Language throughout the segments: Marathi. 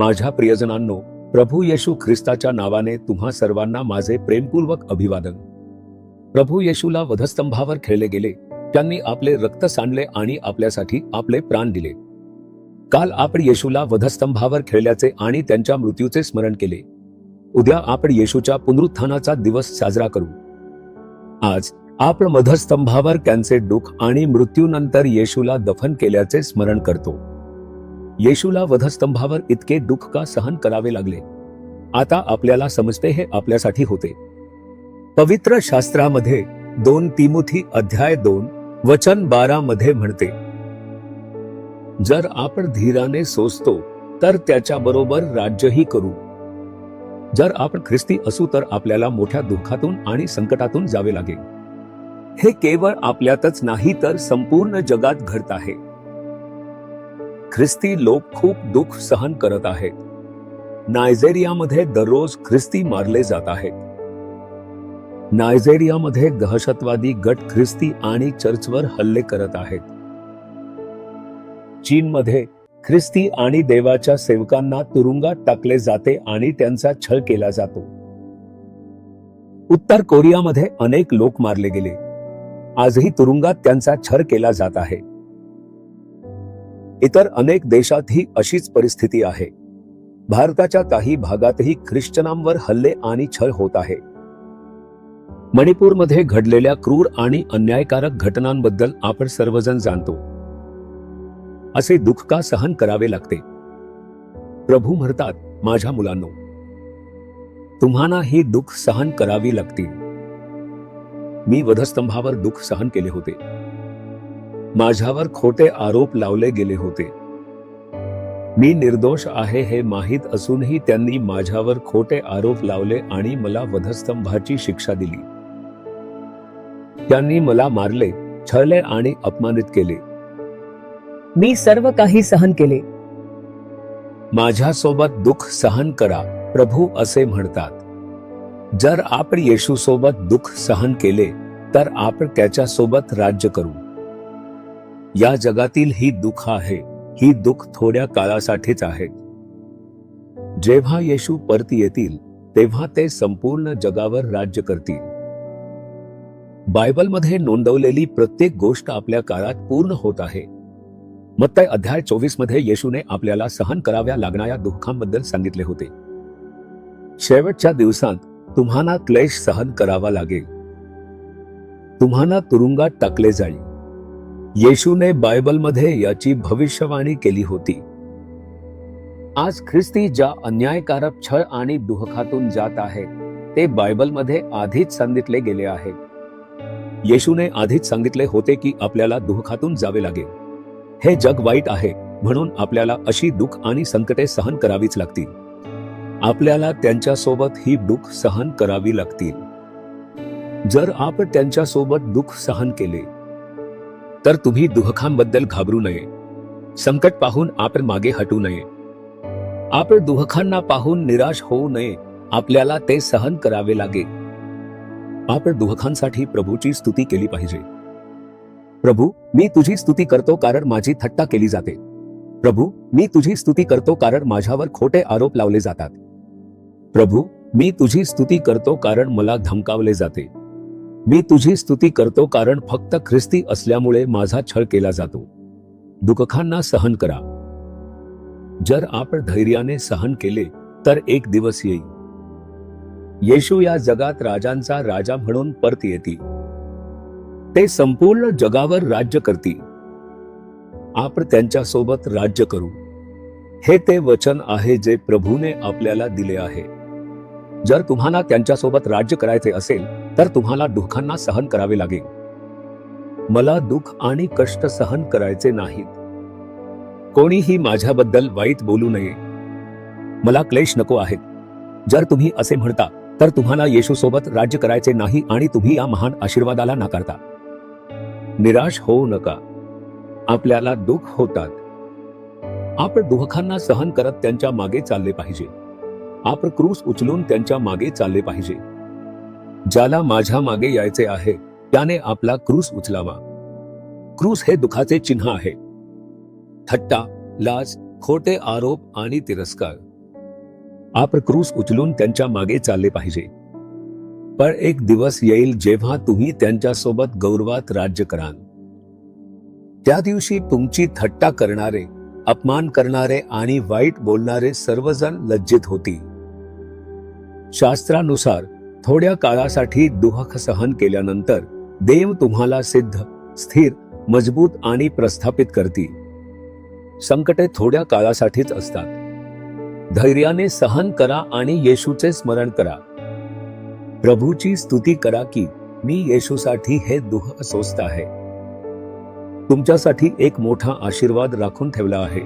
माझ्या प्रियजनांनो, प्रभू येशू ख्रिस्ताच्या नावाने तुम्हा सर्वांना माझे प्रेमपूर्वक अभिवादन. प्रभू येशूला वधस्तंभावर खेळले गेले, त्यांनी आपले रक्त सांडले आणि आपल्यासाठी आपले प्राण दिले. काल आपण येशूला वधस्तंभावर खेळल्याचे आणि त्यांच्या मृत्यूचे स्मरण केले. उद्या आपण येशूच्या पुनरुत्थानाचा दिवस साजरा करू. आज आपण वधस्तंभावर त्यांचे दुःख आणि मृत्यूनंतर येशूला दफन केल्याचे स्मरण करतो. येशूला वधस्तंभावर इतके दुःख का सहन करावे लागले? आता आपल्याला समजते हे आपल्यासाठी होते. पवित्र शास्त्रामध्ये 2 तिमोथी अध्याय 2 वचन 12 मध्ये म्हणते, जर आपण धीराने सोसतो तर त्याच्याबरोबर राज्यही करू. जर आपण ख्रिस्ती असू तर आपल्याला मोठ्या दुःखातून आणि संकटातून जावे लागेल. हे केवळ आपल्यातच नाही तर संपूर्ण जगात घडत आहे. ख्रिस्ती लोक खूप दुःख सहन करत आहेत. नायजेरियामध्ये दररोज ख्रिस्ती मारले जात आहेत. नायजेरियामध्ये दहशतवादी गट ख्रिस्ती आणि चर्चवर हल्ले करत आहेत. चीनमध्ये ख्रिस्ती आणि देवाच्या सेवकांना तुरुंगात टाकले जाते आणि त्यांचा छळ केला जातो. उत्तर कोरियामध्ये अनेक लोक मारले गेले. आजही तुरुंगात त्यांचा छळ केला जात आहे. इतर अनेक देशातही अशीच परिस्थिती आहे. भारताच्या काही भागातही ख्रिश्चनांवर हल्ले आणि छळ होत आहे. मणिपूरमध्ये घडलेल्या क्रूर आणि अन्यायकारक घटनांबद्दल आपण सर्वजण जाणतो. असे दुःख का सहन करावे लागते? प्रभू म्हणतात, माझ्या मुलांनो, तुम्हाला ही दुःख सहन करावी लागतील. मी वधस्तंभावर दुःख सहन केले होते. माझ्यावर खोटे आरोप लावले गेले होते. मी निर्दोष आहे हे माहीत असूनही त्यांनी माझ्यावर खोटे आरोप लावले आणि मला वधस्तंभाची शिक्षा दिली. त्यांनी मला मारले, छळले आणि अपमानित केले. मी सर्व काही सहन केले. माझ्यासोबत दुःख सहन करा, प्रभू असे म्हणतात. जर आपण येशू सोबत दुःख सहन केले तर आपण त्याच्यासोबत राज्य करू. या जगातील ही दुःख आहे, ही दुःख थोड्या काळासाठीच आहेत. जेव्हा येशू परत येतील तेव्हा ते संपूर्ण जगावर राज्य करतील. बायबलमध्ये नोंदवलेली प्रत्येक गोष्ट आपल्या काळात पूर्ण होत आहे. मत्ती अध्याय 24 मध्ये येशूने आपल्याला सहन कराव्या लागणाऱ्या दुःखांबद्दल सांगितले होते. शेवटच्या दिवसात तुम्हाला क्लेश सहन करावा लागेल. तुम्हाला तुरुंगात टाकले जाईल. येशूने बायबलमध्ये याची भविष्यवाणी केली होती. आज ख्रिस्ती ज्या अन्यायकारक छळ आणि दुःखातून जात आहेत ते बायबलमध्ये आधीच सांगितले गेले आहेत. येशूने आधीच सांगितले होते की आपल्याला दुःखातून जावे लागेल. हे जग वाईट आहे म्हणून आपल्याला अशी दुःख आणि संकटे सहन करावीच लागतील. आपल्याला त्यांच्यासोबत ही दुःख सहन करावी लागतील. जर आपण त्यांच्यासोबत दुःख सहन केले तर तुम्ही दुःखांबद्दल घाबरू नये. संकट पाहून आपण मागे हटू नये. आपण दुःखांना पाहून निराश होऊ नये. आपल्याला ते सहन करावे लागेल. आपण दुःखांसाठी प्रभूची स्तुती केली पाहिजे. प्रभू, मी तुझी स्तुती करतो कारण माझी थट्टा केली जाते. प्रभू, मी तुझी स्तुती करतो कारण माझ्यावर खोटे आरोप लावले जातात. प्रभू, मी तुझी स्तुती करतो कारण मला धमकावले जाते. मी तुझी स्तुती करतो कारण फक्त ख्रिस्ती असल्यामुळे माझा छळ केला जातो. दुःखांना सहन करा. जर आपण धैर्याने सहन केले तर एक दिवस येईल. येशू या जगात राजांचा राजा म्हणून परत येतील. ते संपूर्ण जगावर राज्य करतील. आपण त्यांच्यासोबत राज्य करू. हे ते वचन आहे जे प्रभूने आपल्याला दिले आहे. जर तुम्हाला त्यांच्यासोबत राज्य करायचे असेल तर तुम्हाला दुःखांना सहन करावे लागेल. मला दुःख आणि कष्ट सहन करायचे नाहीत. कोणीही माझ्याबद्दल वाईट बोलू नये. मला क्लेश नको आहेत. जर तुम्ही असे म्हणता तर तुम्हाला येशू सोबत राज्य करायचे नाही आणि तुम्ही या महान आशीर्वादाला नाकारता. निराश होऊ नका. आपल्याला दुःख होतात. आपण दुःखांना सहन करत त्यांच्या मागे चालले पाहिजे. आपण क्रूस उचलून त्यांच्या मागे चालले पाहिजे. ज्याला माझ्या मागे यायचे आहे त्याने आपला क्रूस उचलावा. क्रूस हे दुःखाचे चिन्ह आहे. थट्टा, लाज, खोटे आरोप आणि तिरस्कार आप क्रूस उचलून त्यांच्या मागे चालले पाहिजे. पण एक दिवस येईल जेव्हा तुम्ही त्यांच्यासोबत गौरवात राज्य कराल. त्या दिवशी तुमची थट्टा करणारे, अपमान करणारे आणि वाईट बोलणारे सर्वजण लज्जित होतील. शास्त्रानुसार थोड्या काळासाठी दुःख सहन केल्यानंतर देव तुम्हाला सिद्ध, स्थिर, मजबूत आणि प्रस्थापित करतील. संकटे थोड्या काळासाठीच असतात. धैर्याने सहन करा आणि येशूचे स्मरण करा. प्रभूची स्तुती करा की मी येशूसाठी हे दुःख सोसत आहे. तुमच्यासाठी एक मोठा आशीर्वाद राखून ठेवला आहे.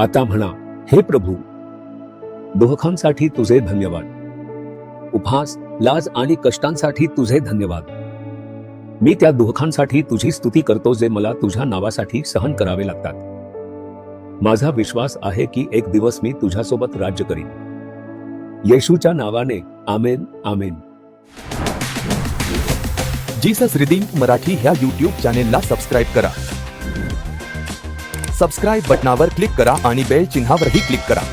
आता म्हणा, हे प्रभू, दुःखांसाठी तुझे धन्यवाद. उपहास, लाज आणि कष्टांसाठी तुझे धन्यवाद. मी त्या दुःखांसाठी तुझी स्तुती करतो जे मला तुझ्या नावासाठी सहन करावे लागतात. माझा विश्वास आहे की एक दिवस मी तुझ्यासोबत राज्य करीन. येशूच्या नावाने आमेन, आमेन. जीसस रिडीम्ड मराठी ह्या यूट्यूब चॅनेलला सबस्क्राईब करा. सबस्क्राईब बटनावर क्लिक करा आणि बेल चिन्हावरही क्लिक करा.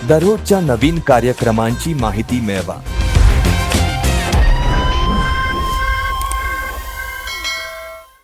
दररोजच्या नवीन कार्यक्रमांची माहिती मिळवा.